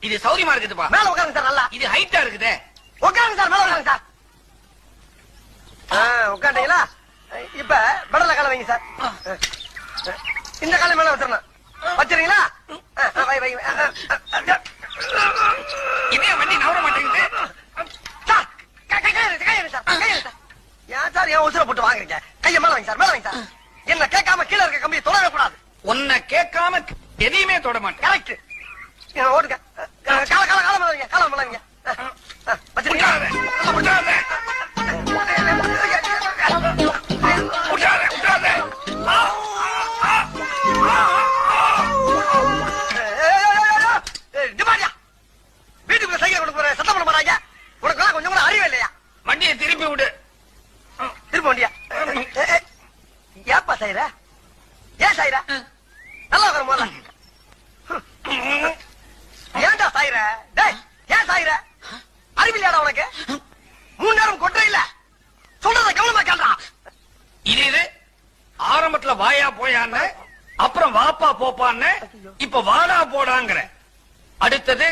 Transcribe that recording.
இது சௌரியமா இருக்குதுப்பா. மேல உட்காருங்க சார். நல்லா இது ஹைட்டா இருக்குதே. உட்காருங்க சார். மேல உட்காருங்க சார். உட்காண்டீங்களா? இப்ப பெடல கால வைங்க சார். இந்த கால மேல வச்சிடணும். வச்சிருங்களா? இதே வண்டி நவர மாட்டேங்குது சார். கையில சார். ஏன் சார் ஏன் உசுர போட்டு வாங்குறீங்க? கைய மேல வைங்க சார். மேல வைங்க சார். என்ன கேட்காம கீழே இருக்க கம்பியை தொடவே கூடாது. உன்னை கேட்காம எதையுமே தொட மாட்டேன். கரெக்ட். ஓடுங்க. கால மேல வைங்க. கால மேல வைங்க. வீட்டுக்குள்ள சைக்கிள் கொண்டு போற சத்தம் பண்ண மாட்டாங்க. உனக்கு கொஞ்சம் கூட அறிவே இல்லையா? வண்டியை திருப்பி விடு. திருப்ப வண்டியா? ஏப்பா சாயிர? ஏன் சாயிர? நல்லா வர முதல்ல. ஏன்டா சாயிர? டேய் ஏன் சாயிர? அறிவில்லையாடா உனக்கு? 3 நேரம் கொட்டை இல்ல. சொல்றத கவனமா கேள்றா. இது ஆரம்பத்துல வாயா போயான்னு, அப்புறம் வாப்பா போப்பான்னு, இப்ப வாடா போடாங்கிற. அடுத்தது